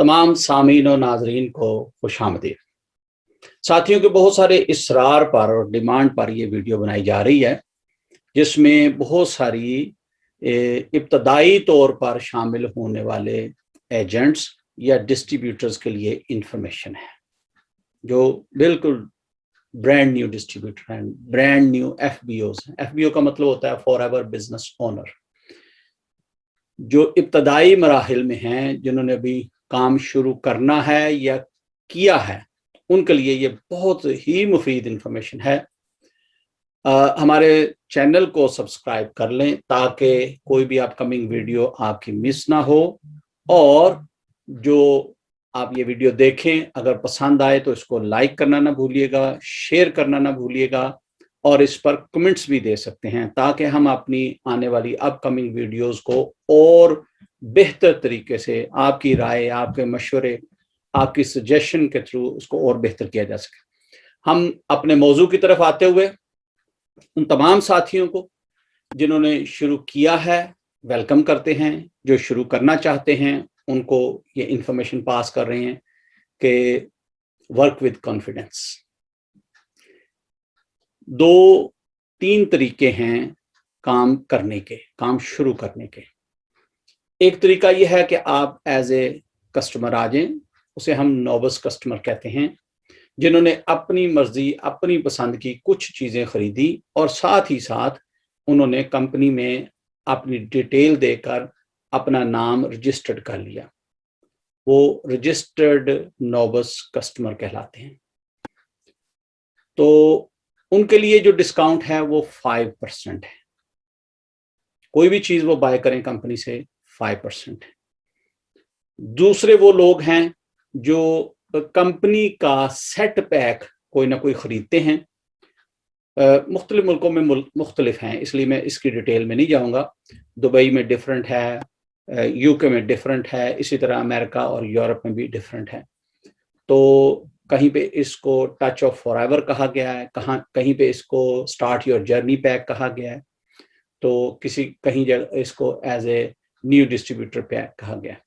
तमाम सामीन और नाजरीन को खुशामदीद। साथियों के बहुत सारे इसरार पर और डिमांड पर यह वीडियो बनाई जा रही है, जिसमें बहुत सारी इब्तदाई तौर पर शामिल होने वाले एजेंट्स या डिस्ट्रीब्यूटर्स के लिए इंफॉर्मेशन है, जो बिल्कुल ब्रांड न्यू डिस्ट्रीब्यूटर हैं, ब्रांड न्यू एफबीओस हैं। एफबीओ का मतलब होता है फॉरएवर बिजनेस ओनर। जो इब्तदाई मराहिल में हैं, जिन्होंने अभी काम शुरू करना है या किया है, उनके लिए ये बहुत ही मुफीद इंफॉर्मेशन है। हमारे चैनल को सब्सक्राइब कर लें ताकि कोई भी अपकमिंग वीडियो आपकी मिस ना हो, और जो आप ये वीडियो देखें अगर पसंद आए तो इसको लाइक करना ना भूलिएगा, शेयर करना ना भूलिएगा, और इस पर कमेंट्स भी दे सकते हैं ताकि हम अपनी आने वाली अपकमिंग वीडियोस को और बेहतर तरीके से आपकी राय, आपके मशवरे, आपकी सजेशन के थ्रू उसको और बेहतर किया जा सके। हम अपने मौजू की तरफ आते हुए उन तमाम साथियों को जिन्होंने शुरू किया है वेलकम करते हैं। जो शुरू करना चाहते हैं उनको ये इंफॉर्मेशन पास कर रहे हैं कि वर्क विद कॉन्फिडेंस। 2-3 तरीके हैं काम करने के, काम शुरू करने के। एक तरीका यह है कि आप एज ए कस्टमर आ जाएं, उसे हम नोबस कस्टमर कहते हैं, जिन्होंने अपनी मर्जी, अपनी पसंद की कुछ चीजें खरीदी और साथ ही साथ उन्होंने कंपनी में अपनी डिटेल देकर अपना नाम रजिस्टर्ड कर लिया। वो रजिस्टर्ड नोबस कस्टमर कहलाते हैं। तो उनके लिए जो डिस्काउंट है वो 5% है। कोई भी चीज वो बाय करें कंपनी से 5% है। दूसरे वो लोग हैं जो कंपनी का सेट पैक कोई ना कोई खरीदते हैं। मुख्तलिफ मुल्कों में मुख्तलिफ हैं, इसलिए मैं इसकी डिटेल में नहीं जाऊंगा। दुबई में डिफरेंट है, यूके में डिफरेंट है, इसी तरह अमेरिका और यूरोप में भी डिफरेंट है। तो कहीं पे इसको टच ऑफ फॉरएवर कहा गया है, कहीं पे इसको स्टार्ट योर जर्नी पैक कहा गया है, तो कहीं जगह इसको as a new distributor pack कहा गया है।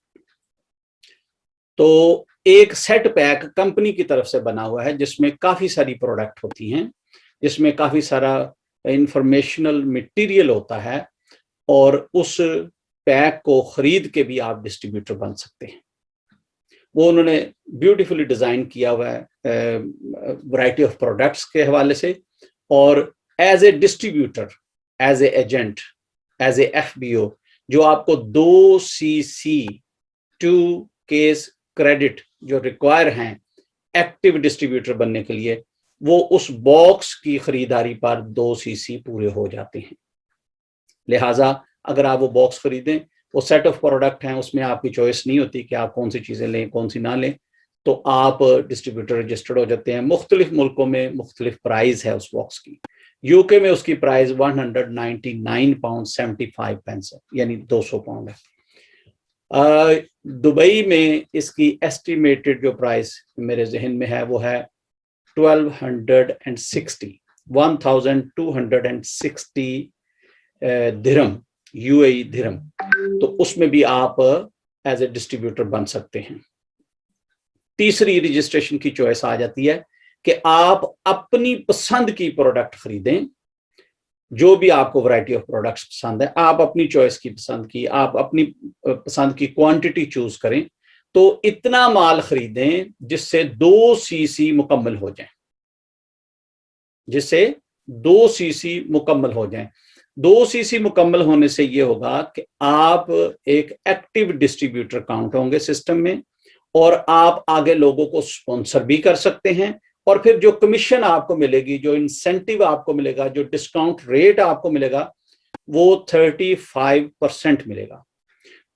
तो एक सेट पैक कंपनी की तरफ से बना हुआ है जिसमें काफी सारी प्रोडक्ट होती हैं, जिसमें काफी सारा इंफॉर्मेशनल मटेरियल होता है, और उस पैक को खरीद के भी आप डिस्ट्रीब्यूटर बन सकते हैं। वो उन्होंने ब्यूटीफुली डिजाइन किया हुआ है वैरायटी ऑफ प्रोडक्ट्स के हवाले से। और as a distributor, as a agent, as a FBO, जो आपको 2CC 2 केस क्रेडिट जो रिक्वायर हैं एक्टिव डिस्ट्रीब्यूटर बनने के लिए, वो उस बॉक्स की खरीदारी पर 2CC पूरे हो जाते हैं। लिहाजा अगर आप वो बॉक्स खरीदें, वो सेट ऑफ प्रोडक्ट हैं, उसमें आपकी चॉइस नहीं होती कि आप कौन सी चीजें लें, कौन सी ना लें, तो आप डिस्ट्रीब्यूटर रजिस्टर्ड हो जाते हैं। मुख्तलिफ मुल्कों में मुख्तलिफ प्राइस है उस बॉक्स की। यूके में उसकी प्राइस £199.75 है, यानी 200 पाउंड है। दुबई में इसकी एस्टिमेटेड जो प्राइस मेरे जहन में है वो है 1260 दिरहम, यूएई दिरहम। तो उसमें भी आप एज ए डिस्ट्रीब्यूटर बन सकते हैं। तीसरी रजिस्ट्रेशन की चॉइस आ जाती है कि आप अपनी पसंद की प्रोडक्ट खरीदें। जो भी आपको वैरायटी ऑफ प्रोडक्ट्स पसंद है, आप अपनी चॉइस की पसंद की, आप अपनी पसंद की क्वांटिटी चूज करें। तो इतना माल खरीदें जिससे 2CC मुकम्मल हो जाए, जिससे 2CC मुकम्मल हो जाए। 2CC मुकम्मल होने से ये होगा कि आप एक एक्टिव डिस्ट्रीब्यूटर काउंट होंगे सिस्टम में, और आप आगे लोगों को स्पॉन्सर भी कर सकते हैं। और फिर जो कमीशन आपको मिलेगी, जो इंसेंटिव आपको मिलेगा, जो डिस्काउंट रेट आपको मिलेगा, वो 35% मिलेगा।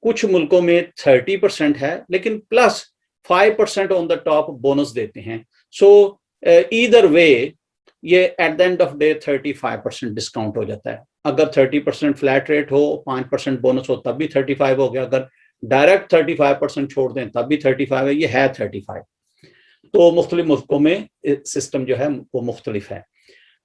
कुछ मुल्कों में 30% है, लेकिन plus 5% on the top bonus देते हैं। सो ईदर वे ये at the end of day 35% discount हो जाता है। अगर 30% फ्लैट रेट हो, 5% बोनस हो, तब भी 35 हो गया। अगर डायरेक्ट 35% छोड़ दें तब भी 35 है। ये है 35। तो मुख्तलिफ मुल्कों में सिस्टम जो है वो मुख्तलिफ है।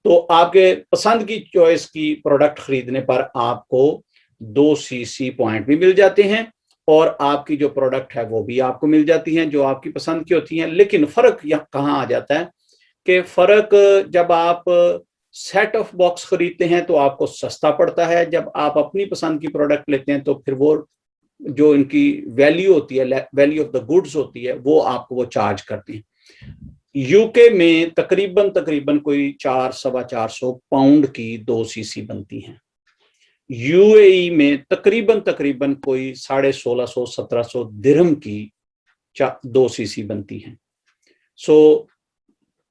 तो आपके पसंद की चॉइस की प्रोडक्ट खरीदने पर आपको 2CC पॉइंट भी मिल जाते हैं, और आपकी जो प्रोडक्ट है वो भी आपको मिल जाती हैं जो आपकी पसंद की होती हैं। लेकिन फर्क यहाँ कहाँ आ जाता है कि फर्क जब आप सेट ऑफ बॉक्स खरीदते हैं तो आपको सस्ता पड़ता है, जब आप अपनी पसंद की प्रोडक्ट लेते हैं तो फिर वो जो इनकी वैल्यू होती है, वैल्यू ऑफ द गुड्स होती है, वो आपको वो चार्ज करते हैं। यूके में तकरीबन तकरीबन कोई 400-425 पाउंड की 2 सीसी बनती हैं। यूएई में तकरीबन तकरीबन कोई 1650-1700 दिरहम की 2 सीसी बनती हैं। सो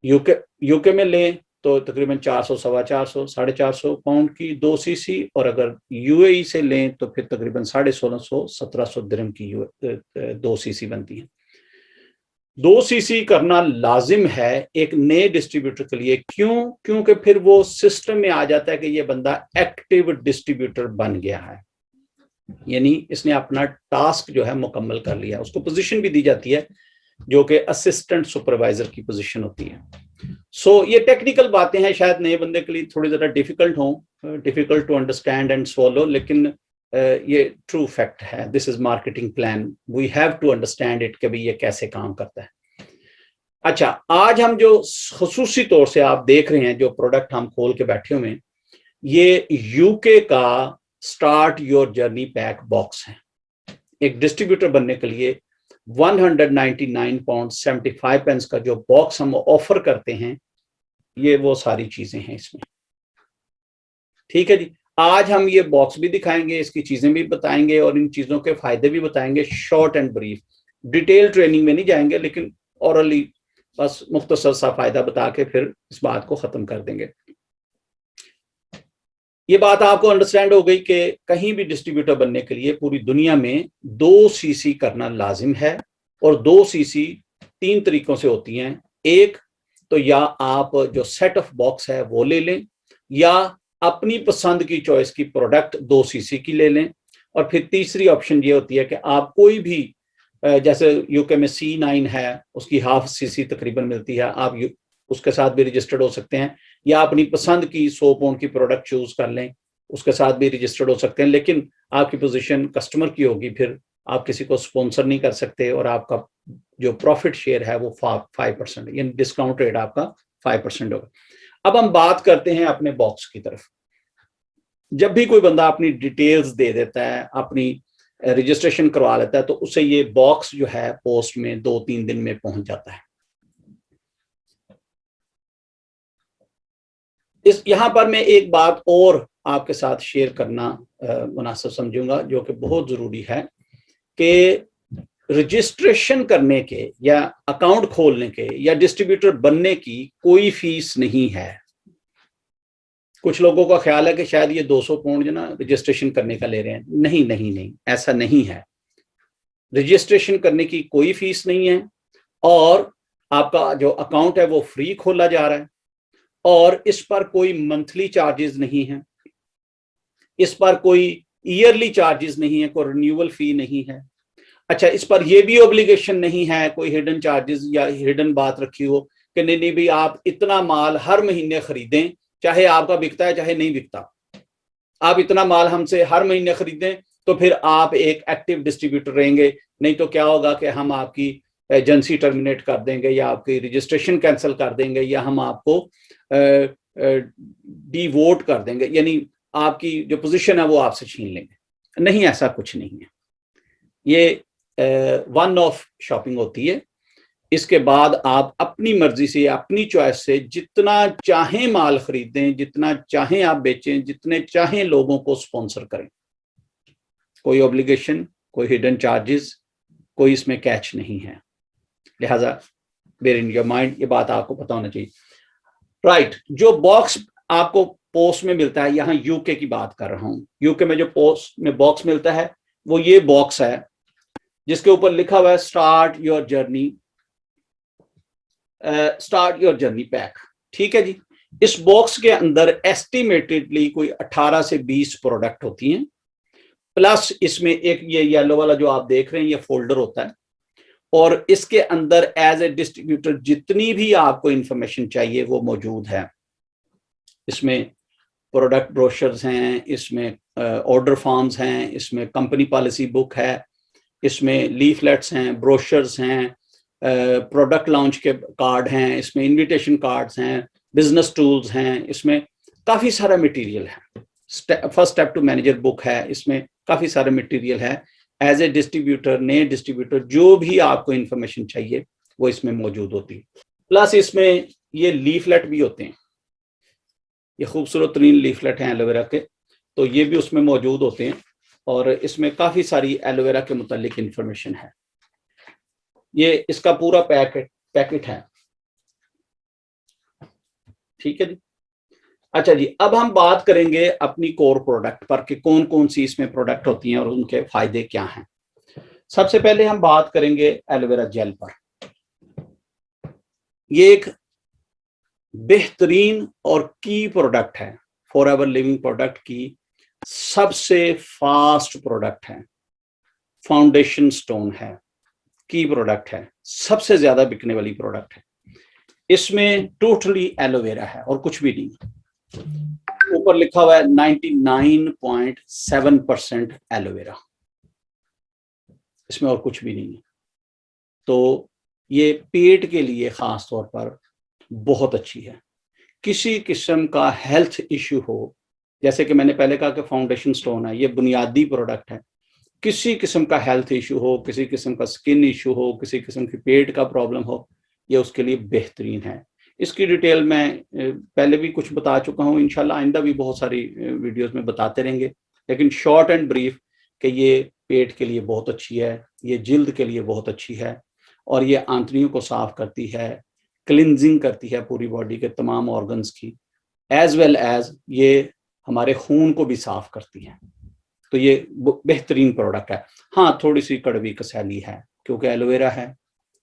यूके में लें तो तकरीबन 400-425 450 पाउंड की 2 सीसी, और अगर यूएई से लें तो फिर तकरीबन 1650-1700 दिरहम की 2 सीसी बनती हैं। 2 सीसी करना लाजिम है एक नए डिस्ट्रीब्यूटर के लिए। क्यों? क्योंकि फिर वो सिस्टम में आ जाता है कि ये बंदा एक्टिव डिस्ट्रीब्यूटर बन गया है, यानी इसने अपना टास्क जो है मुकम्मल कर लिया। उसको पोजीशन भी दी जाती है जो कि असिस्टेंट सुपरवाइजर की पोजीशन होती है। सो ये टेक्निकल बातें हैं, शायद नए बंदे के लिए थोड़ी ज़्यादा डिफिकल्ट हो, difficult to understand and swallow, लेकिन ये ट्रू फैक्ट है। This is marketing plan, we have to understand it कि भाई ये कैसे काम करता है। अच्छा, आज हम जो खसूसी तौर से आप देख रहे हैं जो प्रोडक्ट हम खोल के बैठे हुए हैं, ये यूके का start your journey pack box है। एक डिस्ट्रीब्यूटर बनने के लिए 199 पाउंड 75 पेंस का जो बॉक्स हम ऑफर करते हैं, ये वो सारी चीजें हैं इसमें। ठीक है जी, आज हम ये बॉक्स भी दिखाएंगे, इसकी चीजें भी बताएंगे और इन चीजों के फायदे भी बताएंगे, short and brief. Detail training में नहीं जाएंगे, लेकिन ओरली बस मुख्तसर सा फायदा बता के फिर इस बात को खत्म कर देंगे। ये बात आपको अंडरस्टैंड हो गई कि कहीं भी डिस्ट्रीब्यूटर बनने के लिए पूरी दुनिया में 2 सीसी करना लाजिम है, और 2 सीसी 3 तरीकों से होती हैं। एक तो या आप जो सेट ऑफ बॉक्स है वो ले लें, या अपनी पसंद की चॉइस की प्रोडक्ट 2 सीसी की ले लें, और फिर तीसरी ऑप्शन ये होती है कि आप कोई भी, जैसे यूके में C9 है, उसकी हाफ सीसी तकरीबन मिलती है, आप उसके साथ भी रजिस्टर्ड हो सकते हैं, या अपनी पसंद की 100 पाउंड की प्रोडक्ट चूज कर लें, उसके साथ भी रजिस्टर्ड हो सकते हैं। लेकिन आपकी पोजीशन कस्टमर की होगी, फिर आप किसी को स्पॉन्सर नहीं कर सकते, और आपका जो प्रॉफिट शेयर है वो 5%, यानी डिस्काउंट रेट आपका 5% होगा। अब हम बात करते हैं अपने बॉक्स की तरफ। जब भी कोई बंदा अपनी डिटेल्स दे देता है, अपनी रजिस्ट्रेशन करवा लेता है, तो उसे ये बॉक्स जो है पोस्ट में 2-3 दिन में पहुंच जाता है। यहां पर मैं एक बात और आपके साथ शेयर करना मुनासिब समझूंगा, जो कि बहुत जरूरी है, कि रजिस्ट्रेशन करने के या अकाउंट खोलने के या डिस्ट्रीब्यूटर बनने की कोई फीस नहीं है। कुछ लोगों का ख्याल है कि शायद ये 200 पाउंड जो ना रजिस्ट्रेशन करने का ले रहे हैं। नहीं नहीं नहीं, ऐसा नहीं है। रजिस्ट्रेशन करने की कोई फीस नहीं है, और आपका जो अकाउंट है वो फ्री खोला जा रहा है, और इस पर कोई मंथली चार्जेस नहीं है, इस पर कोई ईयरली चार्जेस नहीं है, कोई रिन्यूअल फी नहीं है। अच्छा, इस पर यह भी ऑब्लिगेशन नहीं है कोई हिडन चार्जेस या हिडन बात रखी हो कि नहीं नहीं भी आप इतना माल हर महीने खरीदें, चाहे आपका बिकता है चाहे नहीं बिकता, आप इतना माल हमसे हर महीने खरीदें तो फिर आप एक एक्टिव डिस्ट्रीब्यूटर रहेंगे। नहीं तो क्या होगा कि हम आपकी एजेंसी टर्मिनेट कर देंगे, या आपकी रजिस्ट्रेशन कैंसिल कर देंगे, या हम आपको डिवोट कर देंगे, यानी आपकी जो पोजीशन है वो आपसे छीन लेंगे। नहीं, ऐसा कुछ नहीं है। ये वन ऑफ शॉपिंग होती है। इसके बाद आप अपनी मर्जी से, अपनी चॉइस से जितना चाहें माल खरीदें, जितना चाहें आप बेचें, जितने चाहें लोगों को स्पॉन्सर करें। कोई ऑब्लिगेशन, कोई हिडन चार्जेस, कोई इसमें कैच नहीं है। लिहाजा बेयर इन योर माइंड, ये बात आपको पता होना चाहिए। राइट, जो बॉक्स आपको पोस्ट में मिलता है, यहाँ यूके की बात कर रहा हूं, यूके में जो पोस्ट में बॉक्स मिलता है वो ये बॉक्स है जिसके ऊपर लिखा हुआ है start your journey, start your journey pack. ठीक है जी, इस बॉक्स के अंदर एस्टिमेटेडली कोई 18 से 20 प्रोडक्ट होती हैं, प्लस इसमें एक ये येलो वाला जो आप देख रहे हैं ये फोल्डर होता है, और इसके अंदर एज ए डिस्ट्रीब्यूटर जितनी भी आपको इंफॉर्मेशन चाहिए वो मौजूद है। इसमें प्रोडक्ट ब्रोशर्स हैं, इसमें ऑर्डर फॉर्म्स हैं, इसमें कंपनी पॉलिसी बुक है, इसमें लीफलेट्स हैं, ब्रोशर्स हैं, प्रोडक्ट लॉन्च के कार्ड हैं, इसमें इनविटेशन कार्ड्स हैं, बिजनेस टूल्स हैं, इसमें काफ़ी सारा मटेरियल है। First step to manager book है, इसमें काफ़ी सारा मटेरियल है। एज ए डिस्ट्रीब्यूटर, नए डिस्ट्रीब्यूटर, जो भी आपको इंफॉर्मेशन चाहिए वो इसमें मौजूद होती है। प्लस इसमें ये लीफलेट भी होते हैं, ये खूबसूरत तरीन लीफलेट हैं एलोवेरा के, तो ये भी उसमें मौजूद होते हैं और इसमें काफ़ी सारी एलोवेरा के मुतालिक इंफॉर्मेशन है। ये इसका पूरा पैकेट है, ठीक है जी। अच्छा जी, अब हम बात करेंगे अपनी कोर प्रोडक्ट पर कि कौन कौन सी इसमें प्रोडक्ट होती हैं और उनके फायदे क्या हैं। सबसे पहले हम बात करेंगे एलोवेरा जेल पर। ये एक बेहतरीन और की प्रोडक्ट है, फॉरएवर लिविंग प्रोडक्ट की सबसे फास्ट प्रोडक्ट है, फाउंडेशन स्टोन है, की प्रोडक्ट है, सबसे ज्यादा बिकने वाली प्रोडक्ट है। इसमें टोटली एलोवेरा है और कुछ भी नहीं। ऊपर लिखा हुआ है 99.7% एलोवेरा, इसमें और कुछ भी नहीं है। तो ये पेट के लिए खास तौर पर बहुत अच्छी है। किसी किस्म का हेल्थ इश्यू हो, जैसे कि मैंने पहले कहा कि फाउंडेशन स्टोन है, ये बुनियादी प्रोडक्ट है। किसी किस्म का हेल्थ इशू हो, किसी किस्म का स्किन इशू हो, किसी किस्म की पेट का प्रॉब्लम हो, ये उसके लिए बेहतरीन है। इसकी डिटेल मैं पहले भी कुछ बता चुका हूँ, इंशाल्लाह आइंदा भी बहुत सारी वीडियोस में बताते रहेंगे, लेकिन शॉर्ट एंड ब्रीफ कि ये पेट के लिए बहुत अच्छी है, ये जिल्द के लिए बहुत अच्छी है और ये आंतड़ियों को साफ करती है, क्लिनजिंग करती है पूरी बॉडी के तमाम ऑर्गन्स की, एज वेल एज ये हमारे खून को भी साफ करती है। तो ये बेहतरीन प्रोडक्ट है। हाँ, थोड़ी सी कड़वी कसैली है क्योंकि एलोवेरा है,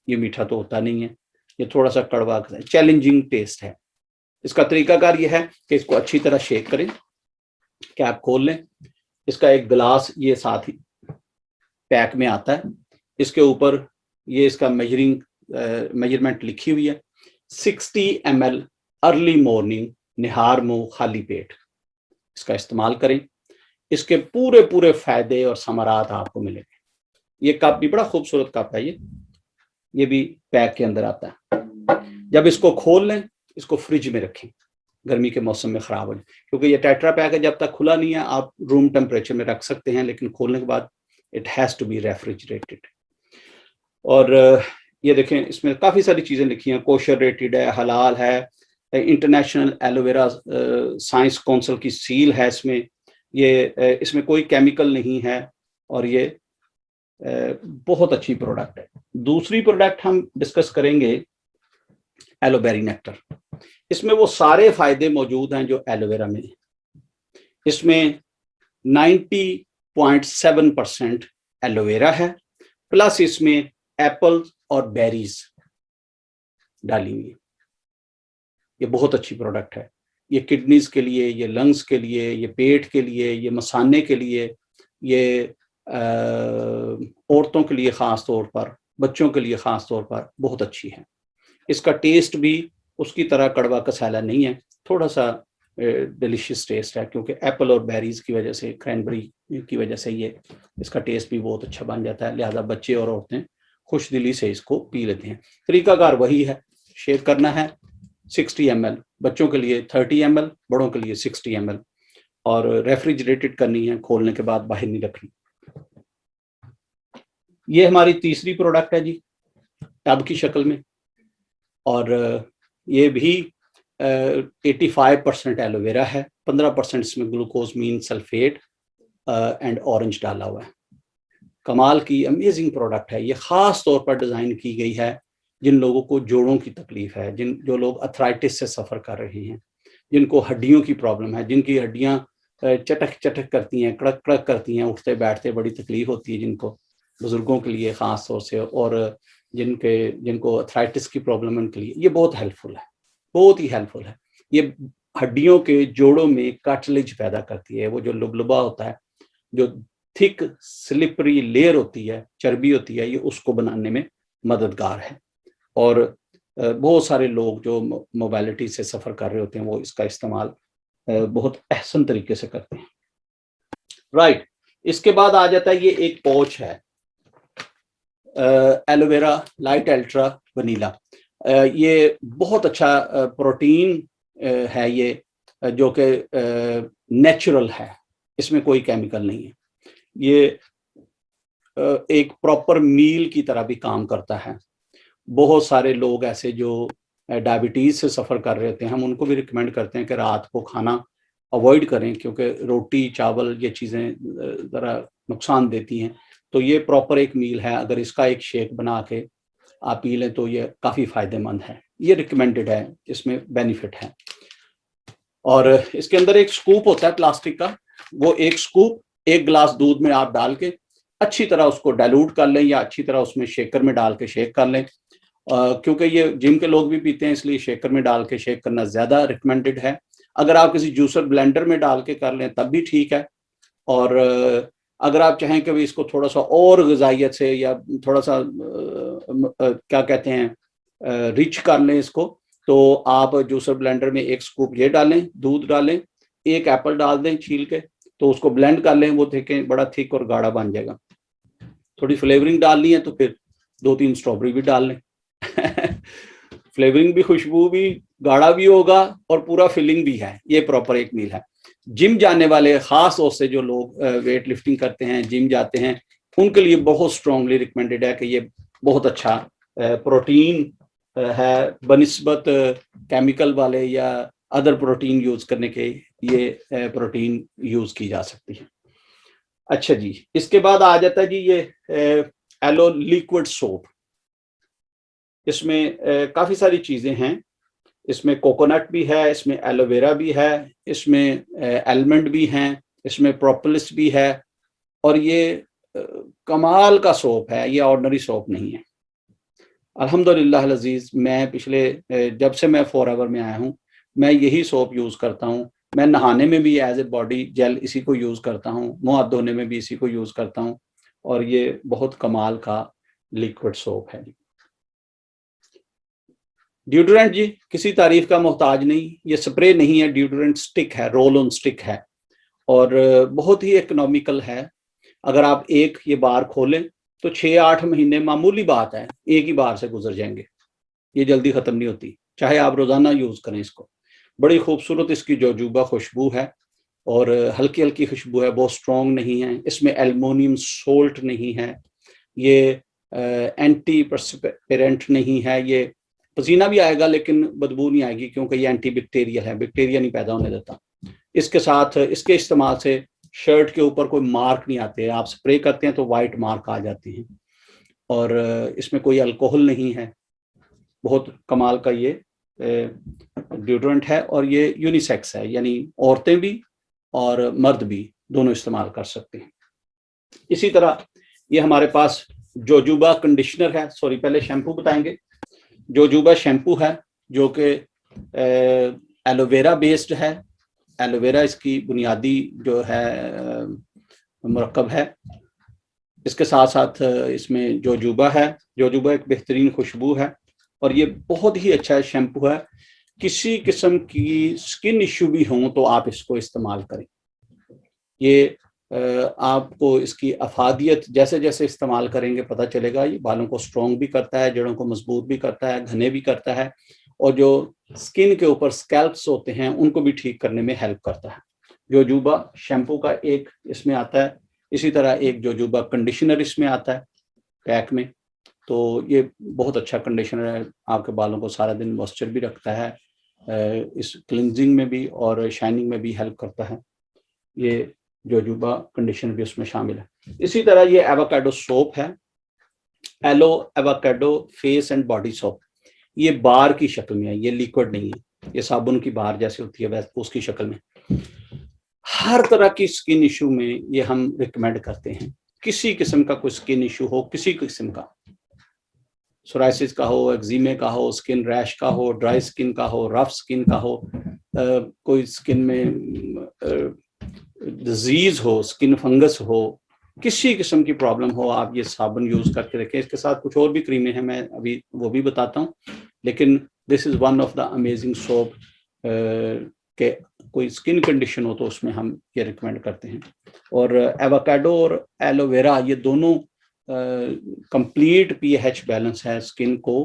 ये मीठा तो होता नहीं है, ये थोड़ा सा कड़वा चैलेंजिंग टेस्ट है। इसका तरीकाकार ये है कि इसको अच्छी तरह शेक करें, कैप खोल लें, इसका एक गिलास ये साथ ही पैक में आता है, इसके ऊपर ये इसका मेजरमेंट लिखी हुई है, 60 ml अर्ली मॉर्निंग, निहार मुंह खाली पेट, इसका इस्तेमाल करें। इसके पूरे पूरे फायदे और समरात आपको मिलेंगे। ये कप भी बड़ा खूबसूरत कप है, ये भी पैक के अंदर आता है। जब इसको खोल लें, इसको फ्रिज में रखें, गर्मी के मौसम में खराब हो जाए, क्योंकि ये टेट्रा पैक है, जब तक खुला नहीं है आप रूम टेम्परेचर में रख सकते हैं, लेकिन खोलने के बाद it has to be refrigerated. और ये देखें, इसमें काफी सारी चीजें लिखी हैं, कोशर रेटेड है, हलाल है, इंटरनेशनल एलोवेरा साइंस काउंसिल की सील है इसमें, ये इसमें कोई केमिकल नहीं है और ये बहुत अच्छी प्रोडक्ट है। दूसरी प्रोडक्ट हम डिस्कस करेंगे एलोबेरी नेक्टर। इसमें वो सारे फायदे मौजूद हैं जो एलोवेरा में है। इसमें 90.7% एलोवेरा है, प्लस इसमें एप्पल और बेरीज डाली हुई है। ये बहुत अच्छी प्रोडक्ट है। ये किडनीज के लिए, ये लंग्स के लिए, ये पेट के लिए, ये मसाने के लिए, ये औरतों के लिए ख़ास तौर पर, बच्चों के लिए ख़ास तौर पर बहुत अच्छी है। इसका टेस्ट भी उसकी तरह कड़वा कसैला नहीं है, थोड़ा सा डिलीशियस टेस्ट है, क्योंकि एप्पल और बेरीज की वजह से, क्रैनबेरी की वजह से ये इसका टेस्ट भी बहुत अच्छा बन जाता है। लिहाजा बच्चे और औरतें खुश दिली से इसको पी लेते हैं। तरीकाकार वही है, शेक करना है 60 ml, बच्चों के लिए 30 ml, बड़ों के लिए 60 ml, और रेफ्रिजरेटेड करनी है, खोलने के बाद बाहर नहीं रखनी। ये हमारी तीसरी प्रोडक्ट है जी, टब की शक्ल में, और ये भी 85% एलोवेरा है, 15% इसमें ग्लूकोजमीन सल्फेट एंड ऑरेंज डाला हुआ है। कमाल की अमेजिंग प्रोडक्ट है। ये ख़ास तौर पर डिज़ाइन की गई है जिन लोगों को जोड़ों की तकलीफ है, जो लोग अर्थराइटिस से सफ़र कर रहे हैं, जिनको हड्डियों की प्रॉब्लम है, जिनकी हड्डियाँ चटक चटक करती हैं, कड़क कड़क करती हैं, उठते बैठते बड़ी तकलीफ होती है जिनको, बुज़ुर्गों के लिए ख़ास तौर से, और जिनको अर्थराइटिस की प्रॉब्लम है उनके लिए ये बहुत हेल्पफुल है, बहुत ही हेल्पफुल है। ये हड्डियों के जोड़ों में कार्टिलेज पैदा करती है, वो जो लुबलुबा होता है, जो थिक स्लिपरी लेयर होती है, चर्बी होती है, ये उसको बनाने में मददगार है। और बहुत सारे लोग जो मोबाइलिटी से सफ़र कर रहे होते हैं वो इसका इस्तेमाल बहुत अहसन तरीके से करते हैं। राइट, इसके बाद आ जाता है ये एक पौच है, एलोवेरा लाइट अल्ट्रा वनीला। ये बहुत अच्छा प्रोटीन है ये, जो कि नेचुरल है, इसमें कोई केमिकल नहीं है। ये एक प्रॉपर मील की तरह भी काम करता है। बहुत सारे लोग ऐसे जो डायबिटीज से सफ़र कर रहे होते हैं, हम उनको भी रिकमेंड करते हैं कि रात को खाना अवॉइड करें, क्योंकि रोटी चावल ये चीज़ें ज़रा नुकसान देती हैं। तो ये प्रॉपर एक मील है, अगर इसका एक शेक बना के आप पी लें तो ये काफ़ी फ़ायदेमंद है, ये रिकमेंडेड है, इसमें बेनिफिट है। और इसके अंदर एक स्कूप होता है प्लास्टिक का, वो एक स्कूप 1 गिलास दूध में आप डाल के अच्छी तरह उसको डाइल्यूट कर लें, या अच्छी तरह उसमें शेकर में डाल के शेक कर लें। क्योंकि ये जिम के लोग भी पीते हैं, इसलिए शेकर में डाल के शेक करना ज़्यादा रिकमेंडेड है। अगर आप किसी जूसर ब्लेंडर में डाल के कर लें तब भी ठीक है। और अगर आप चाहें कि इसको थोड़ा सा और ग़िज़ाइयत से या थोड़ा सा क्या कहते हैं रिच कर लें इसको, तो आप जूसर ब्लेंडर में 1 स्कूप ये डालें, दूध डालें, 1 एप्पल डाल दें छील के, तो उसको ब्लेंड कर लें, वो देखें बड़ा थिक और गाढ़ा बन जाएगा। थोड़ी फ्लेवरिंग डालनी है तो फिर 2-3 स्ट्रॉबेरी भी डाल लें। फ्लेवरिंग भी, खुशबू भी, गाढ़ा भी होगा और पूरा फिलिंग भी है। ये प्रॉपर एक मील है। जिम जाने वाले, खास तौर से जो लोग वेट लिफ्टिंग करते हैं, जिम जाते हैं, उनके लिए बहुत स्ट्रांगली रिकमेंडेड है कि ये बहुत अच्छा प्रोटीन है बनिस्बत केमिकल वाले या अदर प्रोटीन यूज करने के, ये प्रोटीन यूज की जा सकती है। अच्छा जी, इसके बाद आ जाता है जी ये एलो लिक्विड सोप। इसमें काफ़ी सारी चीज़ें हैं, इसमें कोकोनट भी है, इसमें एलोवेरा भी है, इसमें आलमंड भी हैं, इसमें प्रोपोलिस भी है, और ये कमाल का सोप है, ये ऑर्डिनरी सोप नहीं है। अल्हम्दुलिल्लाह अज़ीज़, मैं पिछले जब से मैं फॉरएवर में आया हूँ, मैं यही सोप यूज़ करता हूँ। मैं नहाने में भी एज ए बॉडी जेल इसी को यूज़ करता हूँ, मुँह हाथ धोने में भी इसी को यूज़ करता हूँ, और ये बहुत कमाल का लिक्विड सोप है। डिओड्रेंट जी किसी तारीफ का मोहताज नहीं, ये स्प्रे नहीं है, डिओड्रेंट स्टिक है, रोल ऑन स्टिक है, और बहुत ही इकोनॉमिकल है। अगर आप एक ये बार खोलें तो 6-8 महीने मामूली बात है, एक ही बार से गुजर जाएंगे, ये जल्दी ख़त्म नहीं होती, चाहे आप रोज़ाना यूज़ करें इसको। बड़ी खूबसूरत इसकी जोजोबा खुशबू है, और हल्की हल्की खुशबू है, बहुत स्ट्रॉन्ग नहीं है, इसमें एल्युमिनियम सोल्ट नहीं है, ये एंटी परस्पिरेंट नहीं है, ये पसीना भी आएगा लेकिन बदबू नहीं आएगी, क्योंकि ये एंटी बैक्टीरियल है, बैक्टीरिया नहीं पैदा होने देता। इसके साथ इसके इस्तेमाल से शर्ट के ऊपर कोई मार्क नहीं आते, आप स्प्रे करते हैं तो वाइट मार्क आ जाते हैं, और इसमें कोई अल्कोहल नहीं है। बहुत कमाल का ये डिओड्रेंट है, और ये यूनिसेक्स है, यानी औरतें भी और मर्द भी दोनों इस्तेमाल कर सकते हैं। इसी तरह ये हमारे पास जोजोबा कंडीशनर है, सॉरी पहले शैम्पू बताएंगे। जोजोबा शैम्पू है जो कि एलोवेरा बेस्ड है, एलोवेरा इसकी बुनियादी जो है मुरक्कब है। इसके साथ साथ इसमें जोजोबा है, जोजोबा एक बेहतरीन खुशबू है, और ये बहुत ही अच्छा शैम्पू है। किसी किस्म की स्किन इश्यू भी हो तो आप इसको इस्तेमाल करें। ये आपको इसकी अफादियत जैसे जैसे इस्तेमाल करेंगे पता चलेगा। ये बालों को स्ट्रॉन्ग भी करता है, जड़ों को मजबूत भी करता है, घने भी करता है, और जो स्किन के ऊपर स्कैल्प्स होते हैं उनको भी ठीक करने में हेल्प करता है। जोजोबा शैम्पू का एक इसमें आता है, इसी तरह एक जोजोबा कंडीशनर इसमें आता है पैक में। तो ये बहुत अच्छा कंडीशनर है, आपके बालों को सारा दिन मॉइस्चर भी रखता है, इस क्लिनजिंग में भी और शाइनिंग में भी हेल्प करता है। ये जोजोबा कंडीशनर भी उसमें शामिल है। इसी तरह ये एवोकाडो सोप है, aloe avocado face and body soap. ये बार की शक्ल में है, ये लिक्विड नहीं है, ये साबुन की बार जैसे होती है वैसे उसकी शक्ल में। हर तरह की स्किन इशू में ये हम रिकमेंड करते हैं। किसी किस्म का कोई स्किन इशू हो, किसी किस्म का, सोराइसिस का हो, एक्जिमे का हो, स्किन रैश का हो, ड्राई स्किन का हो, रफ स्किन का हो, कोई स्किन में डिजीज हो, स्किन फंगस हो, किसी किस्म की प्रॉब्लम हो, आप ये साबुन यूज करके देखें। इसके साथ कुछ और भी क्रीमें हैं, मैं अभी वो भी बताता हूँ, लेकिन this is one of the amazing soap के कोई स्किन कंडीशन हो तो उसमें हम ये रिकमेंड करते हैं। और एवोकाडो और एलोवेरा ये दोनों कंप्लीट पीएच बैलेंस है स्किन को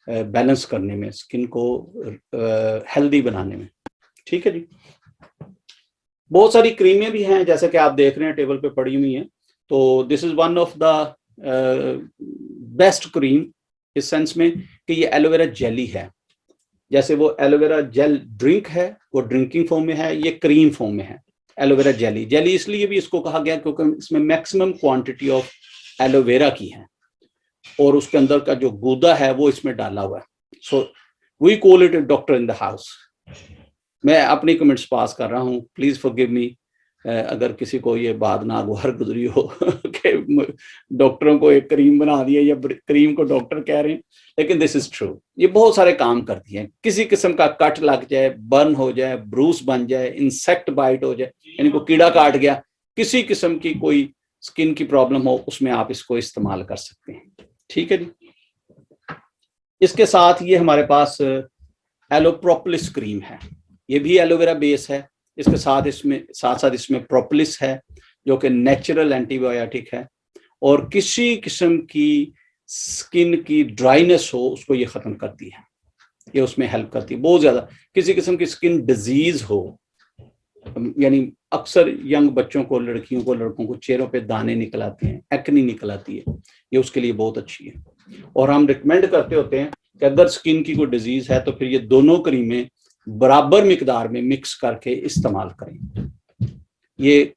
बैलेंस करने में, स्किन को हेल्दी बनाने में। ठीक है जी। बहुत सारी क्रीमें भी हैं जैसे कि आप देख रहे हैं टेबल पे पड़ी हुई हैं। तो this is one of the best cream इस सेंस में कि ये एलोवेरा जेली है। जैसे वो एलोवेरा जेल ड्रिंक है, वो ड्रिंकिंग फॉर्म में है, ये क्रीम फॉर्म में है। एलोवेरा जेली, जेली इसलिए भी इसको कहा गया क्योंकि इसमें मैक्सिमम क्वांटिटी ऑफ एलोवेरा की है और उसके अंदर का जो गूदा है वो इसमें डाला हुआ है। So we call it doctor in the house. मैं अपनी कमेंट्स पास कर रहा हूँ, प्लीज फॉरगिव मी अगर किसी को ये बात नागवार गुजरी हो कि डॉक्टरों को एक क्रीम बना दिया या क्रीम को डॉक्टर कह रहे हैं, लेकिन दिस इज ट्रू। ये बहुत सारे काम करती है। किसी किस्म का कट लग जाए, बर्न हो जाए, ब्रूस बन जाए, इंसेक्ट बाइट हो जाए, यानी को कीड़ा काट गया, किसी किस्म की कोई स्किन की प्रॉब्लम हो, उसमें आप इसको इस्तेमाल कर सकते हैं। ठीक है जी। इसके साथ ये हमारे पास एलोप्रोपोलिस क्रीम है, ये भी एलोवेरा बेस है। इसके साथ इसमें प्रोपोलिस है जो कि नेचुरल एंटीबायोटिक है और किसी किस्म की स्किन की ड्राइनेस हो उसको ये खत्म करती है, ये उसमें हेल्प करती है बहुत ज्यादा। किसी किस्म की स्किन डिजीज हो, यानी अक्सर यंग बच्चों को, लड़कियों को, लड़कों को चेहरों पे दाने निकल आते हैं, एक्नी निकल आती है, ये उसके लिए बहुत अच्छी है। और हम रिकमेंड करते होते हैं कि अगर स्किन की कोई डिजीज है तो फिर ये दोनों क्रीमें बराबर मिकदार में मिक्स करके इस्तेमाल करें। ये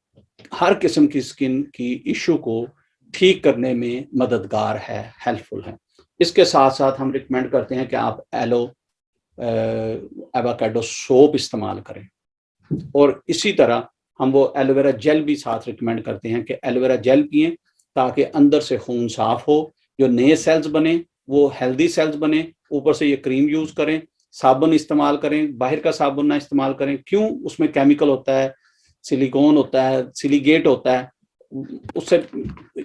हर किस्म की स्किन की इशू को ठीक करने में मददगार है, हेल्पफुल है। इसके साथ साथ हम रिकमेंड करते हैं कि आप एवोकाडो सोप इस्तेमाल करें और इसी तरह हम वो एलोवेरा जेल भी साथ रिकमेंड करते हैं कि एलोवेरा जेल पिए ताकि अंदर से खून साफ हो, जो नए सेल्स बने वो हेल्दी सेल्स बने। ऊपर से ये क्रीम यूज करें, साबुन इस्तेमाल करें, बाहर का साबुन ना इस्तेमाल करें। क्यों? उसमें केमिकल होता है, सिलिकॉन होता है, सिलिगेट होता है, उससे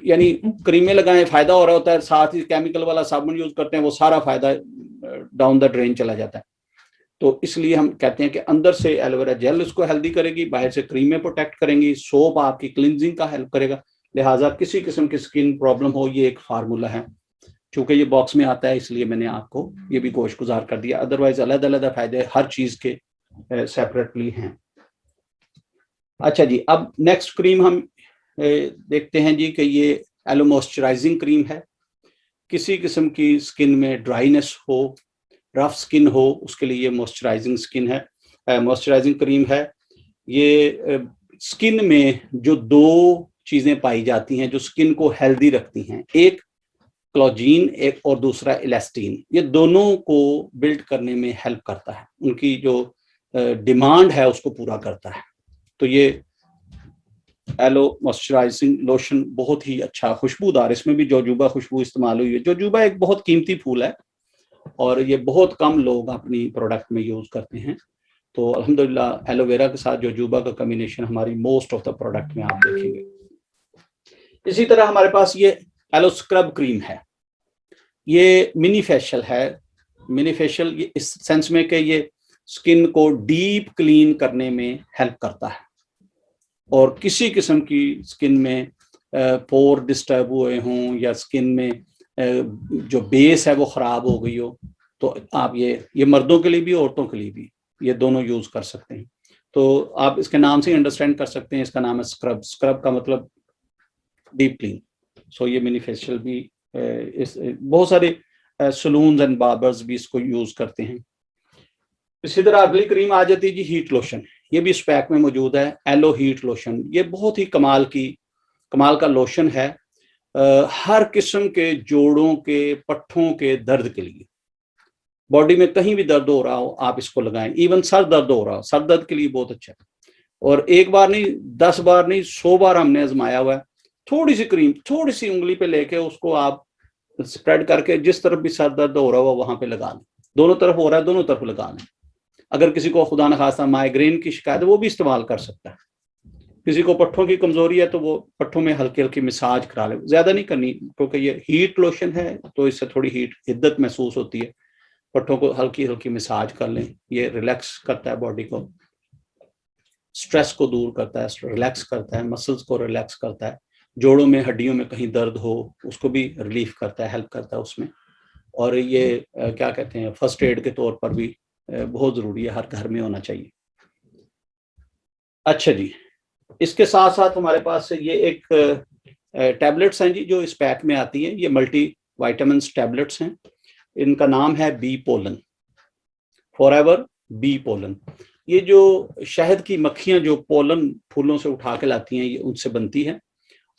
यानी क्रीमें लगाएं फायदा हो रहा होता है, साथ ही केमिकल वाला साबुन यूज करते हैं, वो सारा फायदा डाउन द ड्रेन चला जाता है। तो इसलिए हम कहते हैं कि अंदर से एलोवेरा जेल उसको हेल्दी करेगी, बाहर से क्रीमें प्रोटेक्ट करेंगी, सोप आपकी क्लिनजिंग का हेल्प करेगा। लिहाजा किसी किस्म की स्किन प्रॉब्लम हो, ये एक फार्मूला है। चूंकि ये बॉक्स में आता है इसलिए मैंने आपको ये भी गोशगुजार कर दिया, अदरवाइज अलग अलग फायदे हर चीज के सेपरेटली हैं। अच्छा जी, अब नेक्स्ट क्रीम हम देखते हैं जी कि ये एलो मॉइस्चराइजिंग क्रीम है। किसी किस्म की स्किन में ड्राइनेस हो, रफ स्किन हो, उसके लिए ये मॉइस्चराइजिंग स्किन है, मॉइस्चराइजिंग क्रीम है। ये स्किन में जो दो चीजें पाई जाती हैं जो स्किन को हेल्दी रखती हैं, एक कोलाजीन, एक और दूसरा इलास्टिन, ये दोनों को बिल्ड करने में हेल्प करता है, उनकी जो डिमांड है उसको पूरा करता है। तो ये एलो मॉइस्चराइजिंग लोशन बहुत ही अच्छा, खुशबूदार, इसमें भी जोजोबा खुशबू इस्तेमाल हुई है। जोजोबा एक बहुत कीमती फूल है और ये बहुत कम लोग अपनी प्रोडक्ट में यूज करते हैं। तो अल्हम्दुलिल्लाह एलोवेरा के साथ जोजोबा का कॉम्बिनेशन हमारी मोस्ट ऑफ द प्रोडक्ट में आप देखेंगे। इसी तरह हमारे पास ये एलो स्क्रब क्रीम है, ये मिनी फेशियल है। मिनी फेशियल ये इस सेंस में कि ये स्किन को डीप क्लीन करने में हेल्प करता है और किसी किस्म की स्किन में पोर डिस्टर्ब हुए हों या स्किन में जो बेस है वो खराब हो गई हो, तो आप ये मर्दों के लिए भी औरतों के लिए भी ये दोनों यूज कर सकते हैं। तो आप इसके नाम से अंडरस्टैंड कर सकते हैं, इसका नाम है स्क्रब। स्क्रब का मतलब डीप क्लीन। सो ये मिनी फेशियल भी बहुत सारे सलून्स एंड बार्बर्स भी इसको यूज करते हैं। इसी तरह अगली क्रीम आ जाती है जी हीट लोशन। ये भी इस पैक में मौजूद है, एलो हीट लोशन। ये बहुत ही कमाल का लोशन है हर किस्म के जोड़ों के, पट्ठों के दर्द के लिए। बॉडी में कहीं भी दर्द हो रहा हो आप इसको लगाएं, इवन सर दर्द हो रहा हो, सर दर्द के लिए बहुत अच्छा है। और एक बार नहीं, 10 बार नहीं, 100 बार हमने आजमाया हुआ है। थोड़ी सी क्रीम, थोड़ी सी उंगली पे लेके उसको आप स्प्रेड करके जिस तरफ भी सर दर्द हो रहा हो वहां पे लगा लें। दोनों तरफ हो रहा है, दोनों तरफ लगा लें। अगर किसी को खुदा न खास्ता माइग्रेन की शिकायत है वो भी इस्तेमाल कर सकता है। किसी को पट्ठों की कमजोरी है तो वो पट्ठों में हल्की हल्की मसाज करा ले, ज्यादा नहीं करनी क्योंकि ये हीट लोशन है तो इससे थोड़ी हिद्दत महसूस होती है। पट्ठों को हल्की हल्की मसाज कर लें, ये रिलैक्स करता है बॉडी को, स्ट्रेस को दूर करता है, रिलैक्स करता है, मसल्स को रिलैक्स करता है। जोड़ों में, हड्डियों में कहीं दर्द हो उसको भी रिलीफ करता है, हेल्प करता है उसमें। और ये क्या कहते हैं, फर्स्ट एड के तौर पर भी बहुत ज़रूरी है, हर घर में होना चाहिए। अच्छा जी, इसके साथ साथ हमारे पास ये एक टैबलेट्स हैं जी जो इस पैक में आती हैं। ये मल्टी वाइटामिन्स टैबलेट्स हैं। इनका नाम है bee pollen, forever bee pollen. ये जो शहद की मक्खियां जो पोलन फूलों से उठा के लाती हैं, ये उनसे बनती है।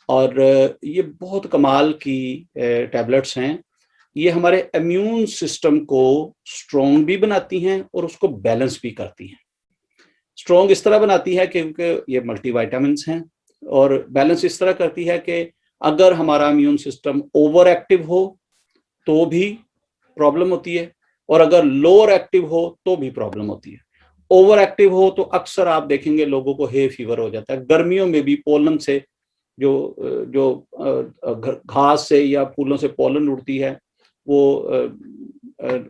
और ये बहुत कमाल की टैबलेट्स हैं। ये हमारे इम्यून सिस्टम को स्ट्रॉन्ग भी बनाती हैं और उसको बैलेंस भी करती हैं। स्ट्रॉन्ग इस तरह बनाती है क्योंकि ये मल्टीविटामिन्स हैं, और बैलेंस इस तरह करती है कि अगर हमारा इम्यून सिस्टम ओवर एक्टिव हो तो भी प्रॉब्लम होती है, और अगर लोअर एक्टिव हो तो भी प्रॉब्लम होती है। ओवर एक्टिव हो तो अक्सर आप देखेंगे लोगों को हे फीवर हो जाता है। गर्मियों में भी पोलन से जो घास से या फूलों से पोलन उड़ती है वो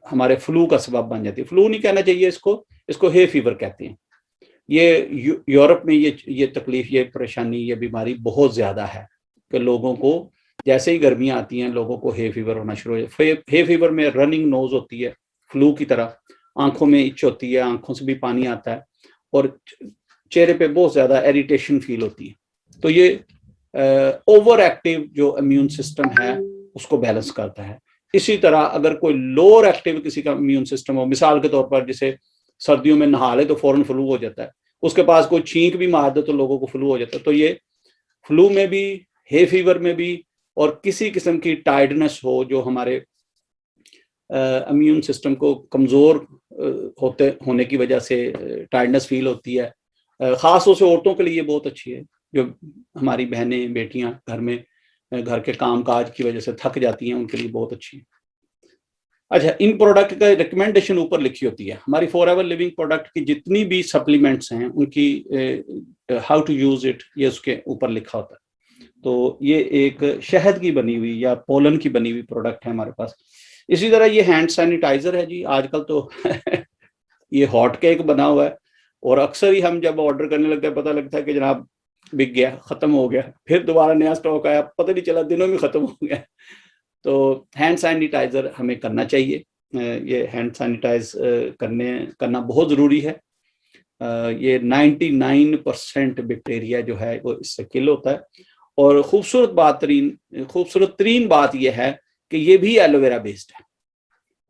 हमारे फ्लू का सबब बन जाती है। फ्लू नहीं कहना चाहिए इसको हे फीवर कहते हैं। ये यूरोप में ये तकलीफ, ये परेशानी, ये बीमारी बहुत ज्यादा है कि लोगों को जैसे ही गर्मियां आती हैं लोगों को हे फीवर होना शुरू हो जाता है। हे फीवर में रनिंग नोज होती है, फ्लू की तरह, आंखों में इच होती है, आंखों से भी पानी आता है, और चेहरे पे बहुत ज्यादा इरिटेशन फील होती है। तो ये ओवर एक्टिव जो इम्यून सिस्टम है उसको बैलेंस करता है। इसी तरह अगर कोई लोअर एक्टिव किसी का इम्यून सिस्टम हो, मिसाल के तौर पर जैसे सर्दियों में नहा ले तो फौरन फ्लू हो जाता है, उसके पास कोई छींक भी मार दे तो लोगों को फ्लू हो जाता है। तो ये फ्लू में भी, हे फीवर में भी, और किसी किस्म की टायर्डनेस हो जो हमारे इम्यून सिस्टम को कमजोर होने की वजह से टायर्डनेस फील होती है, खास तौर से औरतों के लिए बहुत अच्छी है। जो हमारी बहनें बेटियां घर के काम काज की वजह से थक जाती हैं, उनके लिए बहुत अच्छी है। अच्छा, इन प्रोडक्ट का रिकमेंडेशन ऊपर लिखी होती है। हमारी फॉरएवर लिविंग प्रोडक्ट की जितनी भी सप्लीमेंट्स हैं उनकी हाउ टू यूज इट, ये उसके ऊपर लिखा होता है। तो ये एक शहद की बनी हुई या पोलन की बनी हुई प्रोडक्ट है हमारे पास। इसी तरह ये हैंड सैनिटाइजर है जी। आजकल तो ये हॉट केक बना हुआ है, और अक्सर ही हम जब ऑर्डर करने लगते हैं पता लगता है कि जनाब बिक गया, खत्म हो गया, फिर दोबारा नया स्टॉक आया, पता नहीं चला, दिनों में खत्म हो गया। तो हैंड सैनिटाइजर हमें करना चाहिए। ये हैंड सैनिटाइज करना बहुत ज़रूरी है। ये 99% बैक्टीरिया जो है वो इससे किल होता है। और खूबसूरत तरीन बात यह है कि ये भी एलोवेरा बेस्ड है।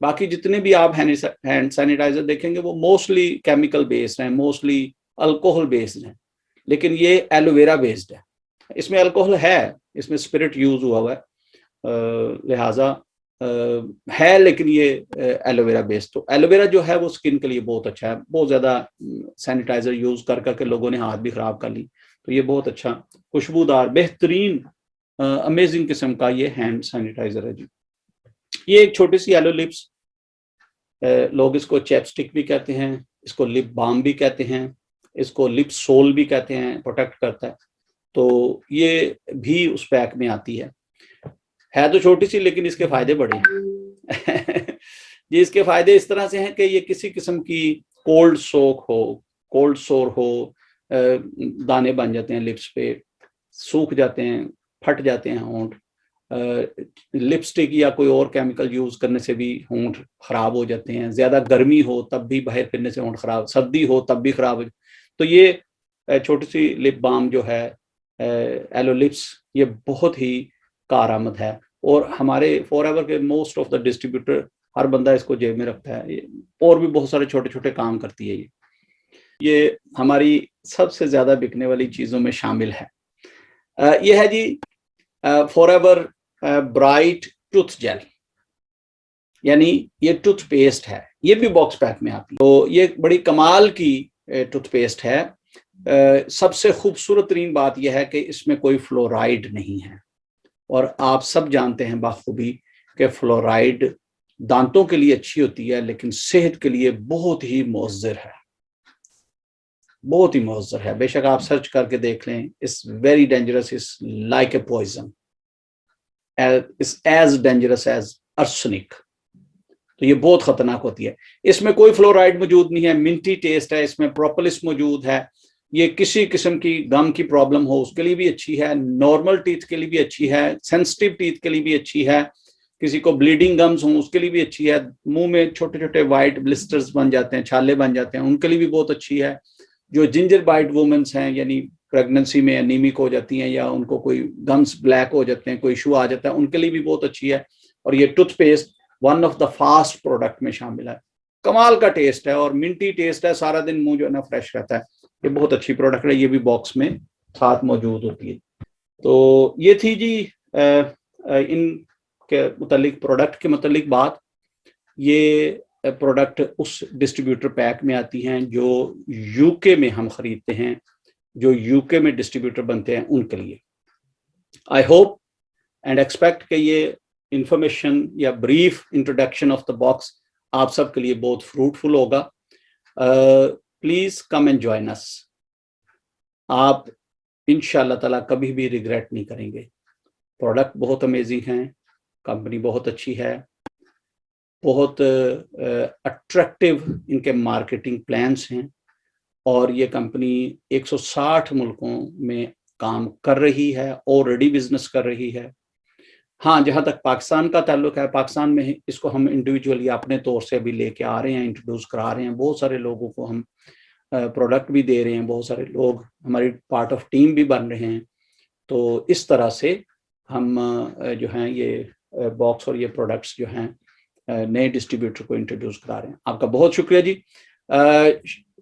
बाकी जितने भी आप हैंड सैनिटाइजर देखेंगे वो मोस्टली केमिकल बेस्ड हैं, मोस्टली अल्कोहल बेस्ड हैं, लेकिन ये एलोवेरा बेस्ड है। इसमें अल्कोहल है, इसमें स्पिरिट यूज हुआ है, लिहाजा है, लेकिन ये एलोवेरा बेस्ड। तो एलोवेरा जो है वो स्किन के लिए बहुत अच्छा है। बहुत ज़्यादा सैनिटाइजर यूज कर करके लोगों ने हाथ भी खराब कर ली, तो ये बहुत अच्छा खुशबूदार बेहतरीन अमेजिंग किस्म का ये हैंड सैनिटाइजर है जी। ये एक छोटी सी येलो लिप्स, लोग इसको चैपस्टिक भी कहते हैं, इसको लिप बाम भी कहते हैं, इसको लिप सोल भी कहते हैं, प्रोटेक्ट करता है। तो ये भी उस पैक में आती है तो छोटी सी, लेकिन इसके फायदे बड़े हैं। जी, इसके फायदे इस तरह से हैं कि ये किसी किस्म की कोल्ड सोर हो, दाने बन जाते हैं लिप्स पे, सूख जाते हैं, फट जाते हैं होंठ, लिपस्टिक या कोई और केमिकल यूज करने से भी होंठ खराब हो जाते हैं, ज्यादा गर्मी हो तब भी बाहर फिरने से होंठ खराब, सर्दी हो तब भी खराब हो। तो ये छोटी सी लिप बाम जो है एलो लिप्स, ये बहुत ही कारआमद है। और हमारे फॉरएवर के मोस्ट ऑफ द डिस्ट्रीब्यूटर, हर बंदा इसको जेब में रखता है। और भी बहुत सारे छोटे छोटे काम करती है ये हमारी सबसे ज्यादा बिकने वाली चीजों में शामिल है। ये है जी फॉरएवर ब्राइट टूथ जेल, यानी ये टूथपेस्ट है। ये भी बॉक्स पैक में आती है। तो ये बड़ी कमाल की टूथपेस्ट है। सबसे खूबसूरत तरीन बात यह है कि इसमें कोई फ्लोराइड नहीं है, और आप सब जानते हैं बाखूबी कि फ्लोराइड दांतों के लिए अच्छी होती है, लेकिन सेहत के लिए बहुत ही मुअज्जर है, बहुत ही मुअज्जर है। बेशक आप सर्च करके देख लें, it's very dangerous, it's like a poison, it's as dangerous as arsenic. तो ये बहुत खतरनाक होती है। इसमें कोई फ्लोराइड मौजूद नहीं है, मिंटी टेस्ट है, इसमें प्रोपोलिस मौजूद है, ये किसी किस्म की गम की प्रॉब्लम हो उसके लिए भी अच्छी है, नॉर्मल टीथ के लिए भी अच्छी है, सेंसिटिव टीथ के लिए भी अच्छी है, किसी को ब्लीडिंग गम्स हो उसके लिए भी अच्छी है, मुंह में छोटे छोटे वाइट ब्लिस्टर्स बन जाते हैं, छाले बन जाते हैं, उनके लिए भी बहुत अच्छी है। जो जिंजर बाइट वुमेन्स हैं, यानी प्रेगनेंसी में एनीमिक हो जाती हैं या उनको कोई गम्स ब्लैक हो जाते हैं, कोई इशू आ जाता है, उनके लिए भी बहुत अच्छी है। और ये toothpaste one of the fast product में शामिल है, कमाल का टेस्ट है और मिंटी टेस्ट है, सारा दिन मुंह जो है ना फ्रेश रहता है। ये बहुत अच्छी प्रोडक्ट है, ये भी बॉक्स में साथ मौजूद होती है। तो ये थी जी इन के मुतालिक, प्रोडक्ट के मुतालिक बात। ये प्रोडक्ट उस डिस्ट्रीब्यूटर पैक में आती हैं जो यूके में हम खरीदते हैं, जो यूके में डिस्ट्रीब्यूटर बनते हैं उनके लिए। आई होप एंड एक्सपेक्ट कि ये इंफॉर्मेशन या brief introduction of the box आप सबके लिए बहुत फ्रूटफुल होगा। Please come and join us. आप इंशाल्लाह ताला कभी भी रिग्रेट नहीं करेंगे। प्रोडक्ट बहुत अमेजिंग हैं, कंपनी बहुत अच्छी है, बहुत अट्रैक्टिव इनके मार्केटिंग प्लान्स हैं और ये कंपनी 160 मुल्कों में काम कर रही है, ऑलरेडी बिजनेस कर रही है। हाँ, जहाँ तक पाकिस्तान का ताल्लुक है, पाकिस्तान में इसको हम इंडिविजुअली अपने तौर से अभी लेके आ रहे हैं, इंट्रोड्यूस करा रहे हैं, बहुत सारे लोगों को हम प्रोडक्ट भी दे रहे हैं, बहुत सारे लोग हमारी पार्ट ऑफ टीम भी बन रहे हैं। तो इस तरह से हम जो हैं ये बॉक्स और ये प्रोडक्ट्स जो हैं नए डिस्ट्रीब्यूटर को इंट्रोड्यूस करा रहे हैं। आपका बहुत शुक्रिया जी।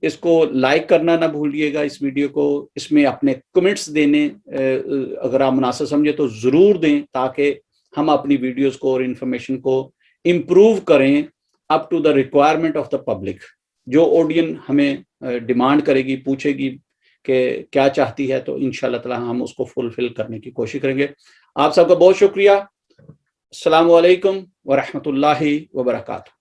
इसको लाइक करना ना भूलिएगा इस वीडियो को, इसमें अपने कमेंट्स देने अगर आप मुनासिब समझे तो ज़रूर दें, ताकि हम अपनी वीडियोस को और इन्फॉर्मेशन को इम्प्रूव करें up to the requirement of the public. जो ऑडियंस हमें डिमांड करेगी, पूछेगी कि क्या चाहती है, तो इंशाल्लाह ताला हम उसको फुलफिल करने की कोशिश करेंगे। आप सबका बहुत शुक्रिया। अस्सलामु अलैकुम व रहमतुल्लाहि व बरकातहू।